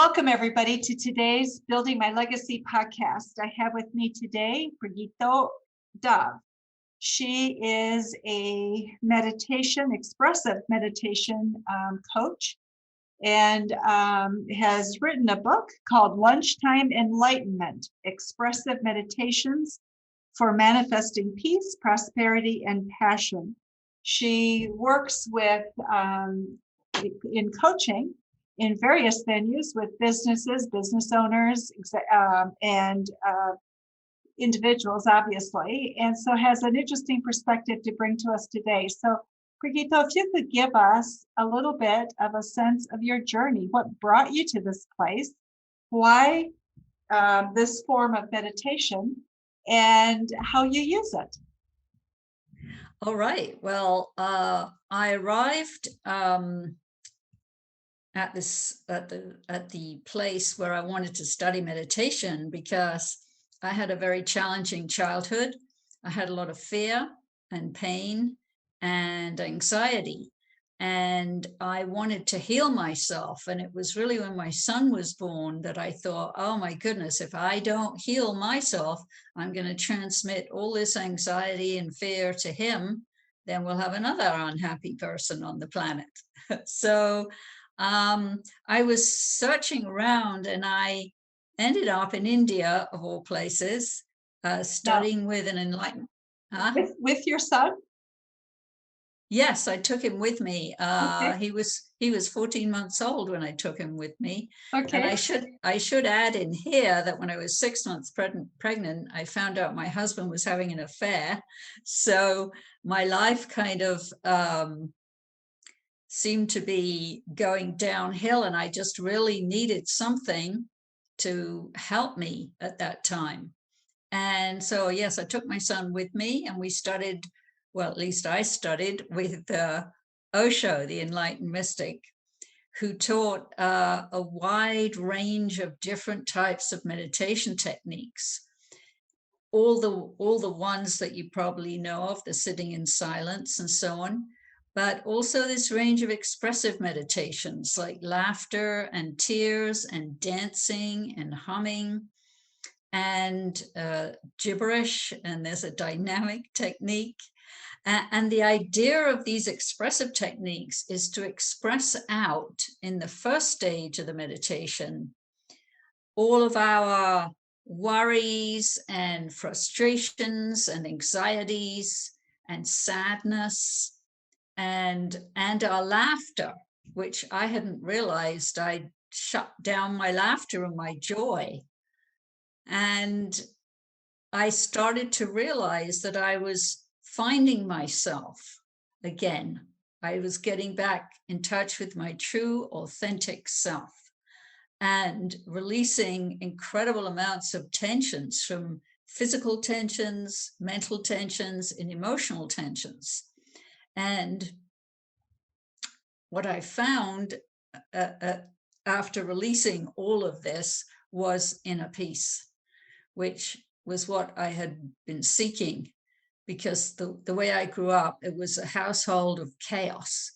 Welcome, everybody, to today's Building My Legacy podcast. I have with me today Pragito Dove. She is a expressive meditation coach, and has written a book called Lunchtime Enlightenment, Expressive Meditations for Manifesting Peace, Prosperity, and Passion. She works with in coaching in various venues with businesses, business owners, and individuals, obviously, and so has an interesting perspective to bring to us today. So, Pragito, if you could give us a little bit of a sense of your journey, what brought you to this place, why this form of meditation, and how you use it. All right. Well, I arrived at the place where I wanted to study meditation because I had a very challenging childhood. I had a lot of fear and pain and anxiety, and I wanted to heal myself. And it was really when my son was born that I thought, oh my goodness, if I don't heal myself, I'm going to transmit all this anxiety and fear to him. Then we'll have another unhappy person on the planet. So I was searching around, and I ended up in India, of all places, studying with an enlightenment. With your son? Yes, I took him with me. Okay. He was 14 months old when I took him with me. Okay. And I should add in here that when I was 6 months pregnant, I found out my husband was having an affair. So my life kind of seemed to be going downhill, and I just really needed something to help me at that time. And so, yes, I took my son with me, and we studied, well, at least I studied with Osho, the enlightened mystic, who taught a wide range of different types of meditation techniques. All the ones that you probably know of, the sitting in silence and so on, but also this range of expressive meditations like laughter and tears and dancing and humming and gibberish, and there's a dynamic technique. And the idea of these expressive techniques is to express out in the first stage of the meditation all of our worries and frustrations and anxieties and sadness and our laughter, which I hadn't realized I'd shut down my laughter and my joy. And I started to realize that I was finding myself again. I was getting back in touch with my true, authentic self and releasing incredible amounts of tensions, from physical tensions, mental tensions, and emotional tensions. And what I found after releasing all of this was inner peace, which was what I had been seeking, because the way I grew up, it was a household of chaos.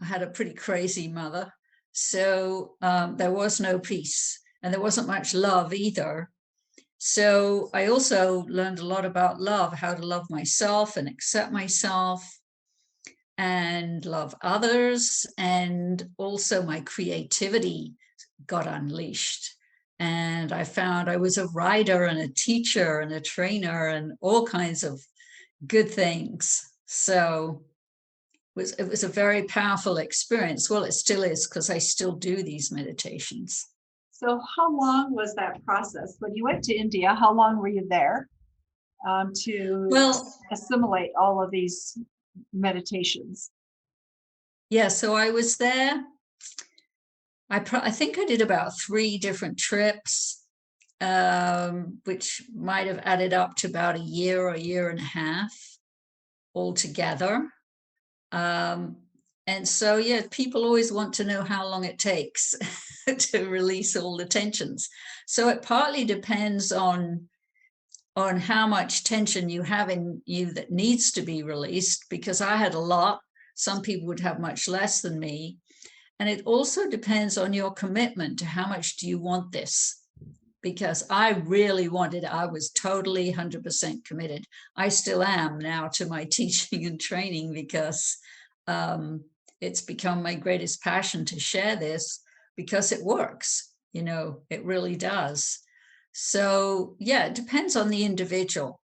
I had a pretty crazy mother, so there was no peace, and there wasn't much love either. So I also learned a lot about love, how to love myself and accept myself and love others, and also my creativity got unleashed. And I found I was a writer and a teacher and a trainer and all kinds of good things. So it was a very powerful experience. Well, it still is, because I still do these meditations. So how long was that process? When you went to India, how long were you there to assimilate all of these meditations? Yeah, so I was there. I think I did about 3 different trips, which might have added up to about a year or a year and a half altogether. And so, yeah, people always want to know how long it takes to release all the tensions. So it partly depends on how much tension you have in you that needs to be released, because I had a lot. Some people would have much less than me. And it also depends on your commitment to how much do you want this. Because I really wanted, I was totally 100% committed. I still am now to my teaching and training because it's become my greatest passion to share this because it works, it really does. So yeah, it depends on the individual.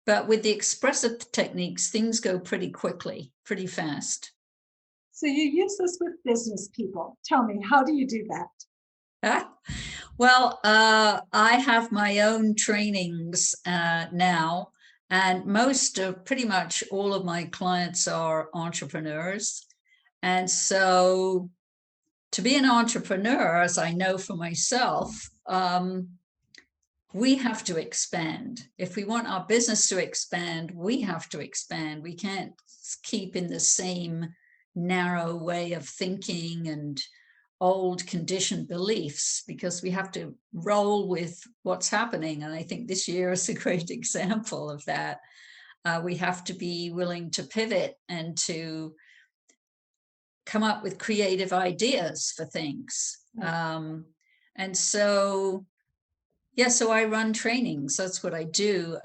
But with the expressive techniques, things go pretty quickly, pretty fast. So you use this with business people. Tell me, how do you do that? Well, I have my own trainings now, and pretty much all of my clients are entrepreneurs. And so to be an entrepreneur, as I know for myself, we have to expand. If we want our business to expand, we have to expand. We can't keep in the same narrow way of thinking and old conditioned beliefs, because we have to roll with what's happening. And I think this year is a great example of that. We have to be willing to pivot and to come up with creative ideas for things. And so, yeah, so I run trainings. That's what I do.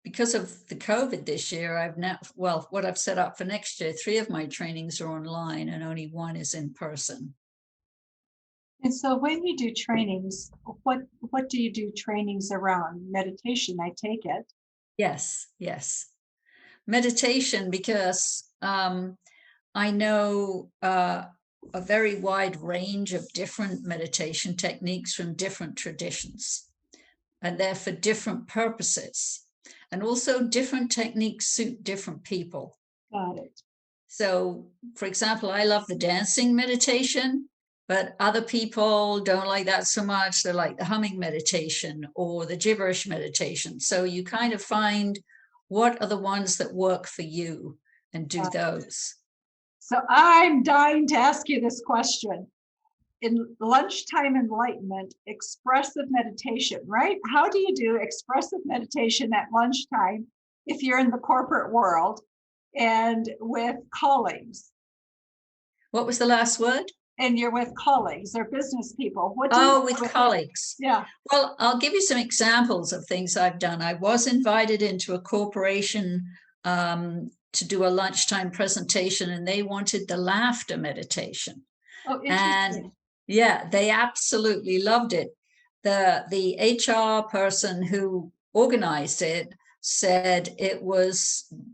Because of the COVID this year, what I've set up for next year, 3 of my trainings are online and only 1 is in person. And so when you do trainings, what do you do trainings around? Meditation, I take it. Yes. Meditation, because I know a very wide range of different meditation techniques from different traditions, and they're for different purposes. And also different techniques suit different people. Got it. So, for example, I love the dancing meditation, but other people don't like that so much. They like the humming meditation or the gibberish meditation. So you kind of find what are the ones that work for you and do those. So I'm dying to ask you this question. In Lunchtime Enlightenment, expressive meditation, right? How do you do expressive meditation at lunchtime if you're in the corporate world and with colleagues? What was the last word? And you're with colleagues or business people. What do Oh, you with do colleagues. Yeah. Well, I'll give you some examples of things I've done. I was invited into a corporation to do a lunchtime presentation, and they wanted the laughter meditation. Oh, interesting. And yeah, they absolutely loved it. The HR person who organized it said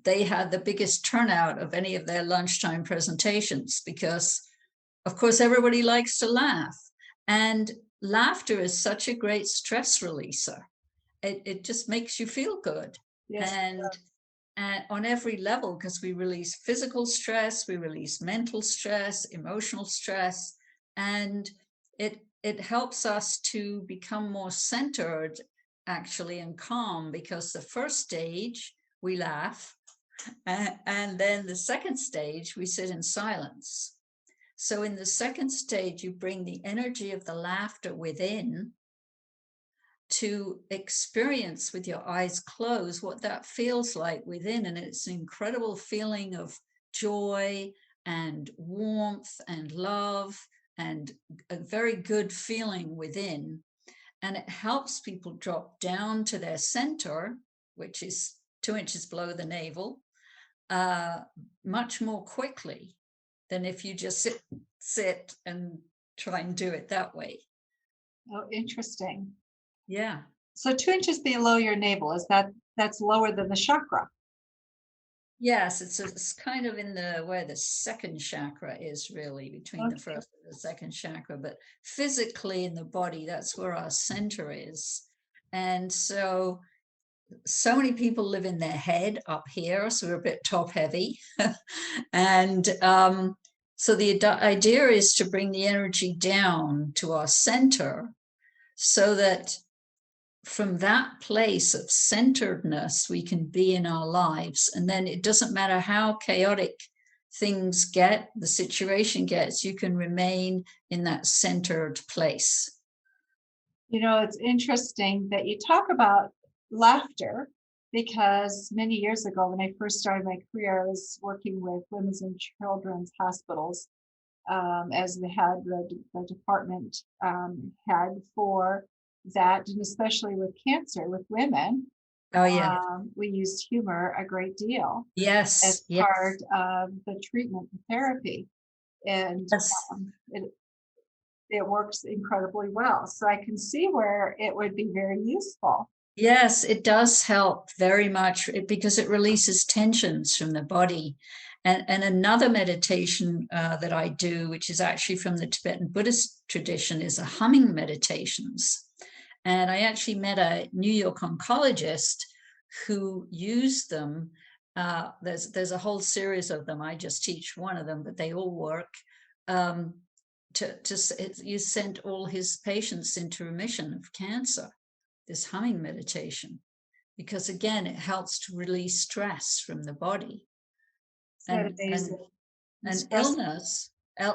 they had the biggest turnout of any of their lunchtime presentations because, of course, everybody likes to laugh. And laughter is such a great stress releaser. It just makes you feel good. Yes. And on every level, because we release physical stress, we release mental stress, emotional stress, and it helps us to become more centered, actually, and calm, because the first stage we laugh, and then the second stage we sit in silence. So in the second stage, you bring the energy of the laughter within to experience with your eyes closed what that feels like within. And it's an incredible feeling of joy and warmth and love and a very good feeling within. And it helps people drop down to their center, which is 2 inches below the navel, much more quickly than if you just sit and try and do it that way. Oh, interesting. Yeah. So 2 inches below your navel, that's lower than the chakra? Yes, it's kind of in where the second chakra is, really, between the first and the second chakra. But physically in the body, that's where our center is. And so many people live in their head up here, so we're a bit top heavy. And so the idea is to bring the energy down to our center so that from that place of centeredness, we can be in our lives. And then it doesn't matter how chaotic things get, the situation gets, you can remain in that centered place. It's interesting that you talk about laughter, because many years ago, when I first started my career, I was working with women's and children's hospitals. as the department head for that, and especially with cancer with women, Oh, yeah. we used humor a great deal Yes. as Yes. part of the treatment therapy, and Yes. it works incredibly well. So I can see where it would be very useful. Yes, it does help very much because it releases tensions from the body. And another meditation that I do, which is actually from the Tibetan Buddhist tradition, is a humming meditations. And I actually met a New York oncologist who used them. There's a whole series of them. I just teach one of them, but they all work. You sent all his patients into remission of cancer, this humming meditation, because again, it helps to release stress from the body. That And amazing?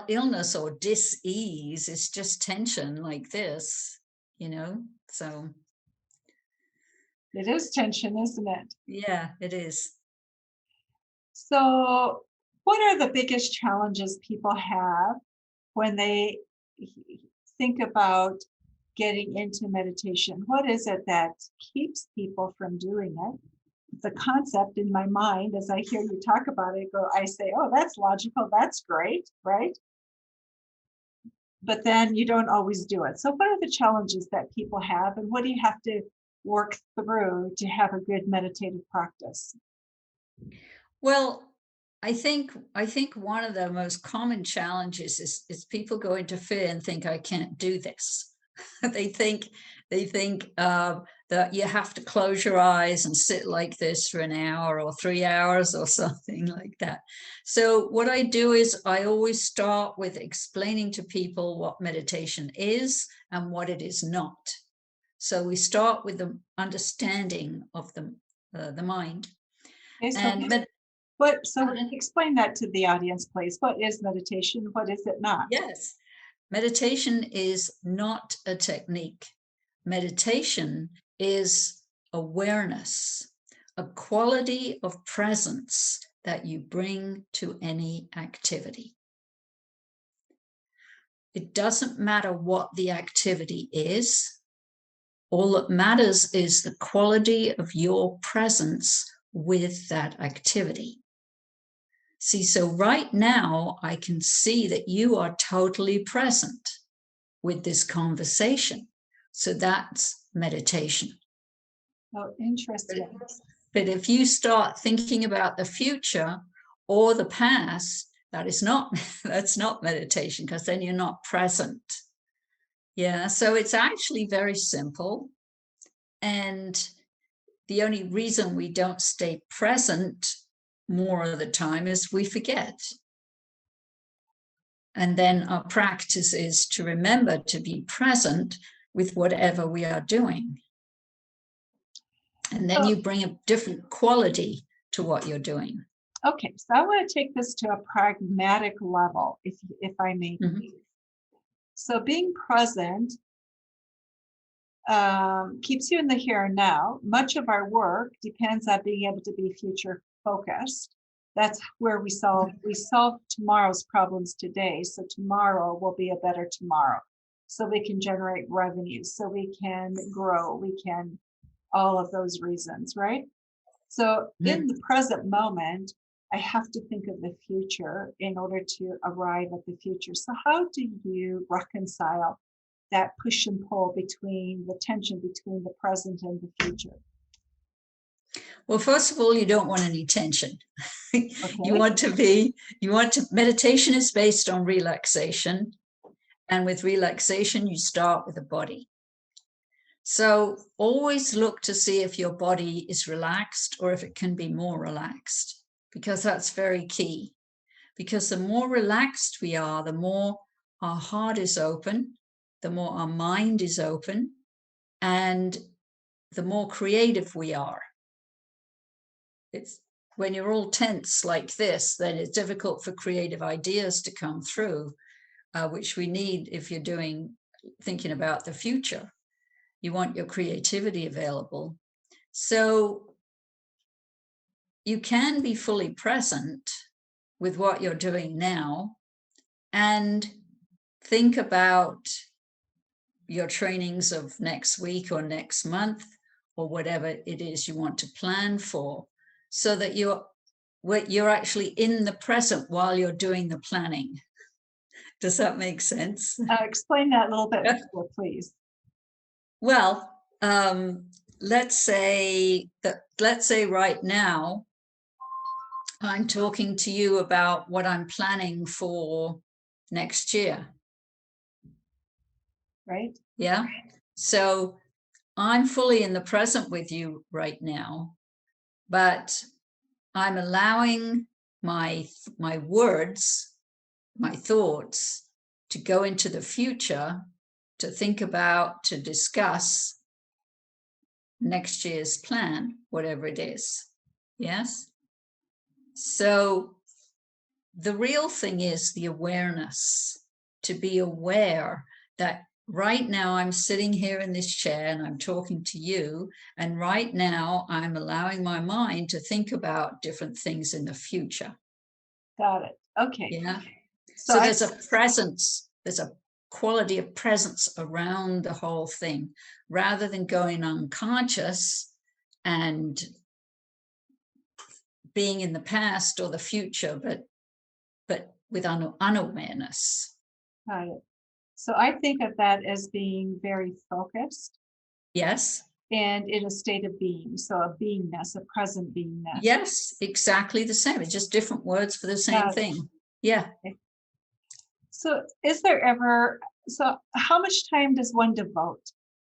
illness or dis-ease is just tension like this, so It is tension, isn't it? yeah, it is. So what are the biggest challenges people have when they think about getting into meditation? What is it that keeps people from doing it? The concept in my mind, as I hear you talk about it, I say, oh, that's logical, that's great, right? But then you don't always do it. So what are the challenges that people have, and what do you have to work through to have a good meditative practice? Well, I think one of the most common challenges is people go into fear and think I can't do this. they think that you have to close your eyes and sit like this for an hour or 3 hours or something like that. So what I do is I always start with explaining to people what meditation is and what it is not. So we start with the understanding of the mind. Okay, so And explain that to the audience, please. What is meditation? What is it not? yes, meditation is not a technique. Meditation is awareness, a quality of presence that you bring to any activity. It doesn't matter what the activity is. All that matters is the quality of your presence with that activity. See, so right now I can see that you are totally present with this conversation. So that's meditation. Oh, interesting. But if you start thinking about the future or the past, that's not meditation, because then you're not present. Yeah, so it's actually very simple. And the only reason we don't stay present more of the time is we forget. And then our practice is to remember to be present with whatever we are doing. And then you bring a different quality to what you're doing. Okay, so I want to take this to a pragmatic level, if I may. Mm-hmm. So being present keeps you in the here and now. Much of our work depends on being able to be future focused. That's where we solve tomorrow's problems today. So tomorrow will be a better tomorrow. So we can generate revenue, so we can grow, we can, all of those reasons, right? So in the present moment, I have to think of the future in order to arrive at the future. So how do you reconcile that push and pull between the tension between the present and the future? Well, first of all, you don't want any tension. Okay. Meditation is based on relaxation. And with relaxation, you start with the body. So always look to see if your body is relaxed or if it can be more relaxed, because that's very key. Because the more relaxed we are, the more our heart is open, the more our mind is open, and the more creative we are. It's when you're all tense like this, then it's difficult for creative ideas to come through, which we need if you're thinking about the future. You want your creativity available. So you can be fully present with what you're doing now, and think about your trainings of next week or next month or whatever it is you want to plan for, so that you're actually in the present while you're doing the planning. Does that make sense? Explain that a little bit more, please. Well, let's say right now I'm talking to you about what I'm planning for next year. Right. Yeah. So I'm fully in the present with you right now, but I'm allowing my words, my thoughts, to go into the future, to think about, to discuss next year's plan, whatever it is. Yes. So the real thing is the awareness, to be aware that right now I'm sitting here in this chair and I'm talking to you, and right now I'm allowing my mind to think about different things in the future. Got it. Okay. Yeah. So there's a presence, there's a quality of presence around the whole thing, rather than going unconscious and being in the past or the future, but with unawareness. got it. So I think of that as being very focused Yes. and in a state of being. So a beingness, a present beingness. Yes, exactly the same. It's just different words for the same thing. Yeah. Okay. So how much time does one devote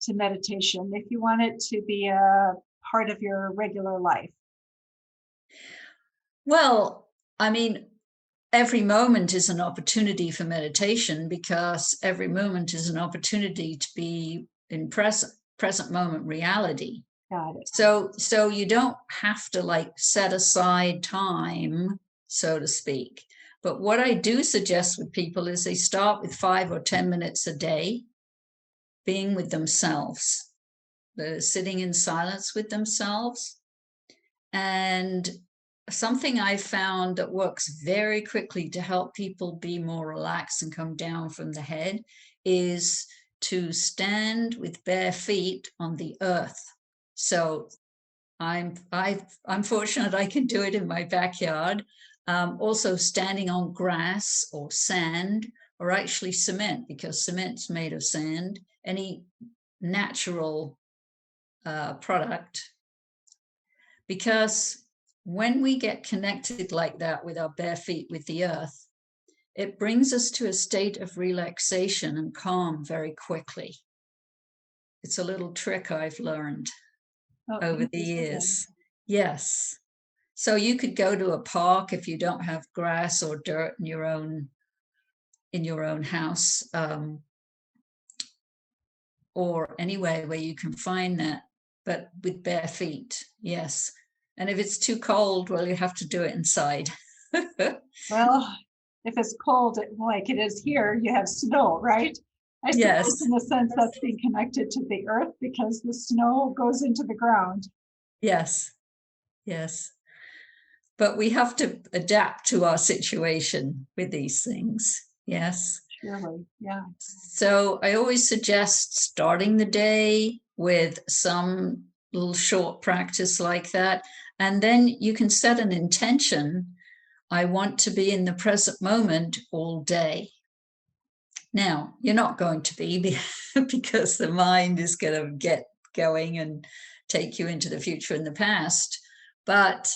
to meditation if you want it to be a part of your regular life? Well, I mean, every moment is an opportunity for meditation, because every moment is an opportunity to be in present moment reality. Got it. So you don't have to like set aside time, so to speak. But what I do suggest with people is they start with 5 or 10 minutes a day, being with themselves, sitting in silence with themselves. And something I found that works very quickly to help people be more relaxed and come down from the head is to stand with bare feet on the earth. So I'm fortunate I can do it in my backyard. Also standing on grass or sand, or actually cement, because cement's made of sand, any natural product. Because when we get connected like that with our bare feet with the earth, it brings us to a state of relaxation and calm very quickly. It's a little trick I've learned over the years. Yes. So you could go to a park if you don't have grass or dirt in your own house, or anywhere where you can find that, but with bare feet. Yes. And if it's too cold, well, you have to do it inside. Well, if it's cold, like it is here, you have snow, right? I suppose Yes. in the sense that's being connected to the earth because the snow goes into the ground. Yes. Yes. But we have to adapt to our situation with these things. Yes. Surely. Yeah. So I always suggest starting the day with some little short practice like that. And then you can set an intention. I want to be in the present moment all day. Now, you're not going to be because the mind is going to get going and take you into the future and the past. But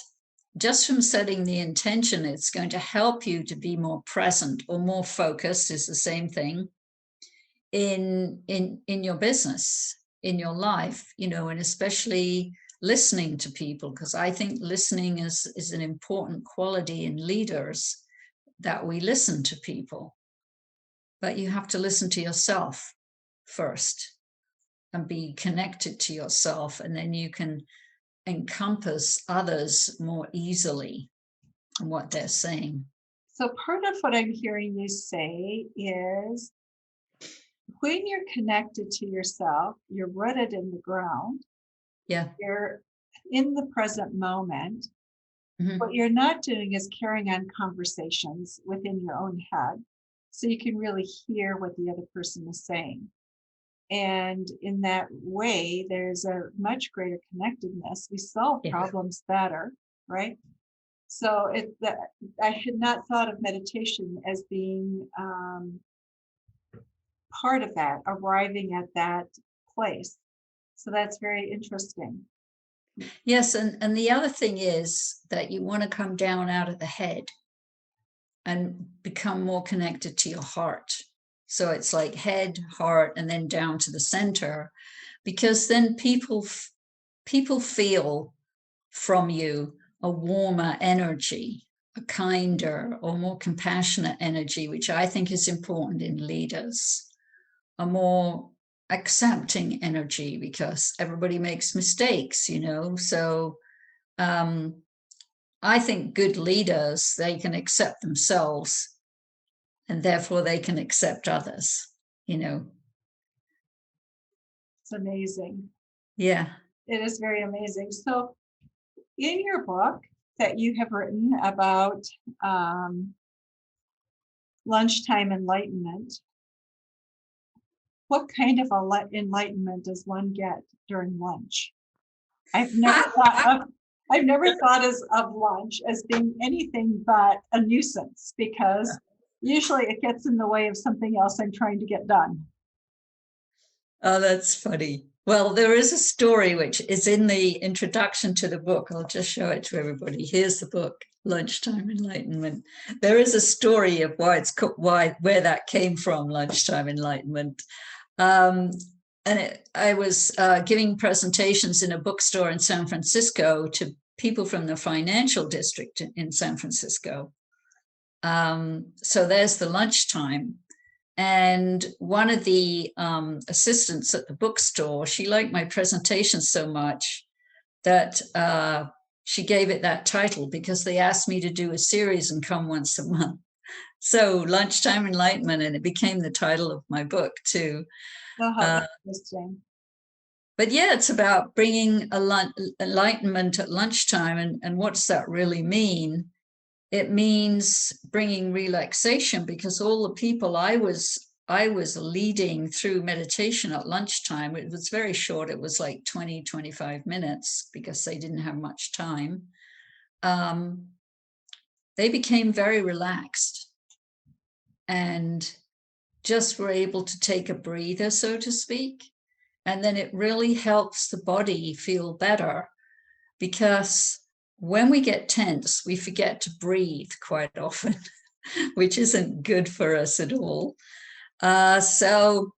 just from setting the intention, it's going to help you to be more present, or more focused is the same thing, in your business, in your life, and especially listening to people, because I think listening is an important quality in leaders, that we listen to people. But you have to listen to yourself first and be connected to yourself, and then you can encompass others more easily in what they're saying. So part of what I'm hearing you say is when you're connected to yourself, you're rooted in the ground. Yeah. You're in the present moment. Mm-hmm. What you're not doing is carrying on conversations within your own head. so you can really hear what the other person is saying. And in that way, there's a much greater connectedness. We solve Yeah. problems better, right? So I had not thought of meditation as being part of that, arriving at that place. So that's very interesting. Yes, and the other thing is that you want to come down out of the head and become more connected to your heart. So it's like head, heart, and then down to the center, because then people feel from you a warmer energy, a kinder or more compassionate energy, which I think is important in leaders, a more accepting energy, because everybody makes mistakes, So I think good leaders, they can accept themselves and therefore they can accept others. It's amazing. Yeah. It is very amazing. So in your book that you have written about lunchtime enlightenment, what kind of enlightenment does one get during lunch? I've never thought of lunch as being anything but a nuisance, because usually it gets in the way of something else I'm trying to get done. Oh, that's funny. Well, there is a story which is in the introduction to the book. I'll just show it to everybody. Here's the book, Lunchtime Enlightenment. There is a story of where that came from, Lunchtime Enlightenment. I was giving presentations in a bookstore in San Francisco to people from the financial district in San Francisco. So there's the lunchtime. And one of the assistants at the bookstore, she liked my presentation so much that she gave it that title, because they asked me to do a series and come once a month. So Lunchtime Enlightenment, and it became the title of my book too. Oh, interesting. But yeah, it's about bringing enlightenment at lunchtime. And what does that really mean? It means bringing relaxation, because all the people I was leading through meditation at lunchtime, it was very short. It was like 20, 25 minutes, because they didn't have much time. They became very relaxed and just were able to take a breather, so to speak. And then it really helps the body feel better, because when we get tense, we forget to breathe quite often, which isn't good for us at all. So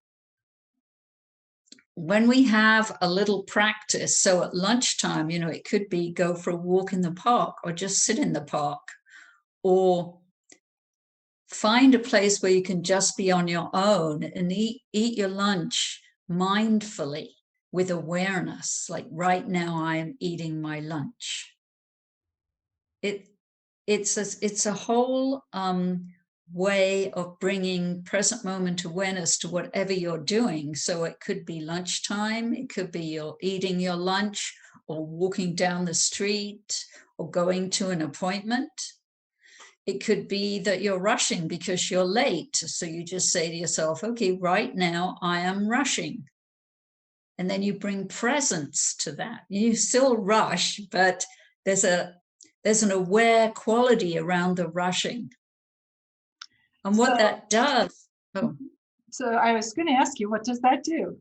when we have a little practice, so at lunchtime, it could be go for a walk in the park, or just sit in the park, or find a place where you can just be on your own and eat your lunch mindfully with awareness. Like right now, I am eating my lunch. It's a whole way of bringing present moment awareness to whatever you're doing. So it could be lunchtime, it could be you're eating your lunch, or walking down the street, or going to an appointment. It could be that you're rushing because you're late. So you just say to yourself, okay, right now I am rushing. And then you bring presence to that. You still rush, but there's an aware quality around the rushing. And what that does. So I was going to ask you, what does that do?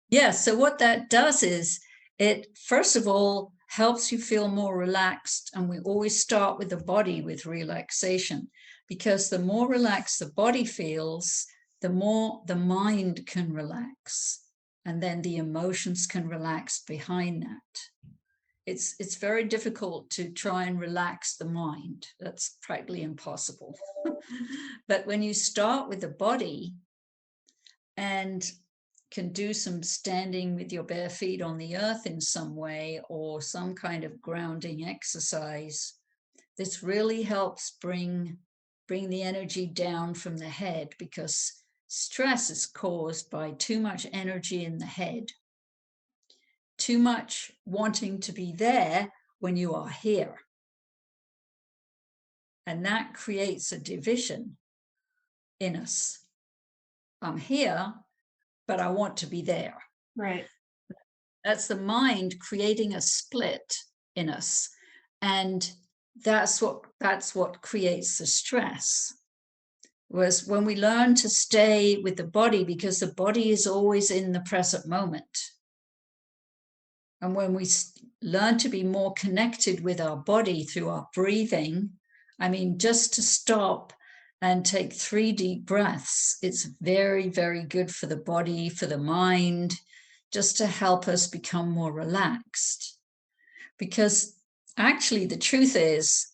Yeah, so what that does is it, first of all, helps you feel more relaxed. And we always start with the body with relaxation, because the more relaxed the body feels, the more the mind can relax. And then the emotions can relax behind that. It's very difficult to try and relax the mind. That's practically impossible. But when you start with the body and can do some standing with your bare feet on the earth in some way, or some kind of grounding exercise, this really helps bring the energy down from the head, because stress is caused by too much energy in the head, too much wanting to be there when you are here. And that creates a division. in us. I'm here, but I want to be there. Right. That's the mind creating a split in us. And that's what creates the stress. Was when we learn to stay with the body, because the body is always in the present moment. And when we learn to be more connected with our body through our breathing, I mean, just to stop and take 3 deep breaths, it's very, very good for the body, for the mind, just to help us become more relaxed. Because actually, the truth is,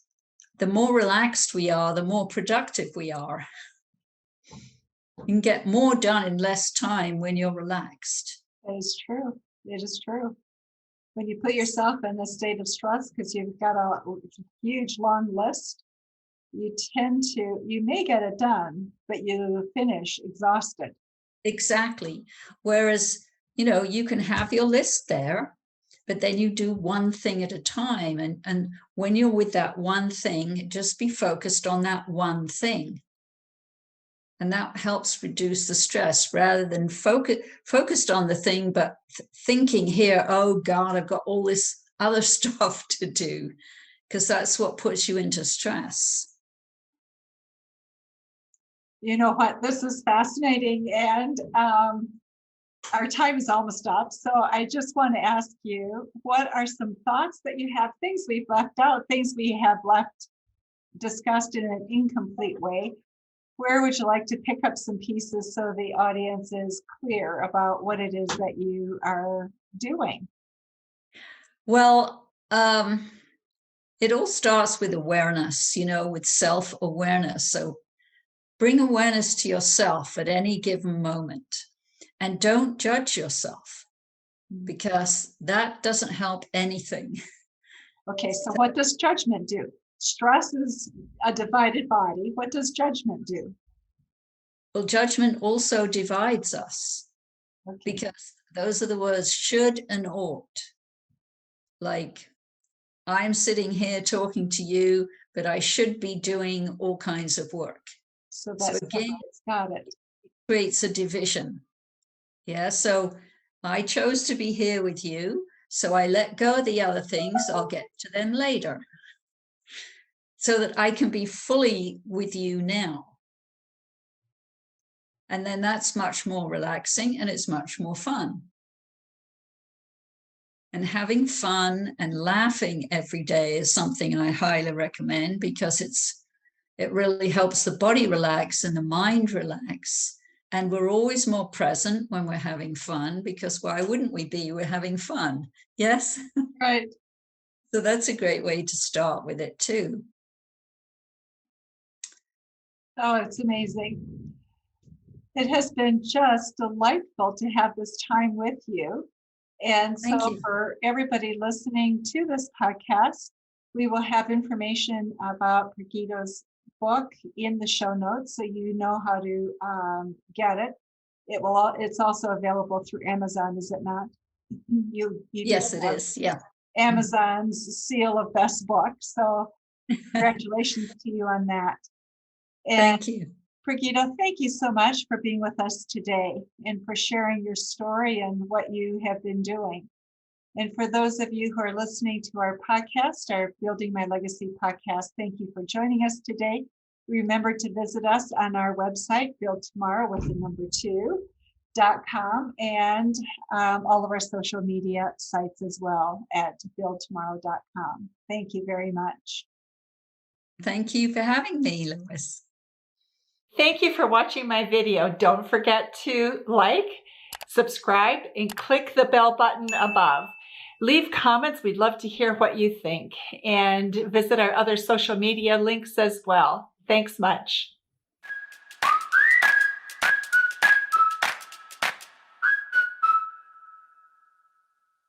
the more relaxed we are, the more productive we are. You can get more done in less time when you're relaxed. That is true. It is true. When you put yourself in a state of stress because you've got a huge long list, you may get it done, but you finish exhausted. Exactly. Whereas, you can have your list there, but then you do one thing at a time. And when you're with that one thing, just be focused on that one thing. And that helps reduce the stress rather than focused on the thing, but thinking here, oh God, I've got all this other stuff to do, because that's what puts you into stress. You know what? This is fascinating. And our time is almost up. So I just want to ask you, what are some thoughts that you have, things we've left out, things we have left discussed in an incomplete way? Where would you like to pick up some pieces so the audience is clear about what it is that you are doing? Well, it all starts with awareness, with self-awareness. So bring awareness to yourself at any given moment, and don't judge yourself, because that doesn't help anything. Okay, so what does judgment do? Stress is a divided body. What does judgment do? Well, judgment also divides us, because those are the words should and ought. Like, I'm sitting here talking to you, but I should be doing all kinds of work. So again, got it. Creates a division. Yeah, so I chose to be here with you, so I let go of the other things. I'll get to them later, so that I can be fully with you now. And then that's much more relaxing, and it's much more fun. And having fun and laughing every day is something I highly recommend, because it really helps the body relax and the mind relax. And we're always more present when we're having fun, because why wouldn't we be? We're having fun. Yes? Right. So that's a great way to start with it too. Oh, it's amazing. It has been just delightful to have this time with you. And so for everybody listening to this podcast, we will have information about Pragito's book in the show notes, so you know how to get it. It's also available through Amazon, is it not? Yes, it is. Yeah. Amazon's seal of best book. So congratulations to you on that. And thank you. Pragito, thank you so much for being with us today and for sharing your story and what you have been doing. And for those of you who are listening to our podcast, our Building My Legacy podcast, thank you for joining us today. Remember to visit us on our website, buildtomorrow.com, and all of our social media sites as well at buildtomorrow.com. Thank you very much. Thank you for having me, Lois. Thank you for watching my video. Don't forget to like, subscribe, and click the bell button above. Leave comments. We'd love to hear what you think. And visit our other social media links as well. Thanks much.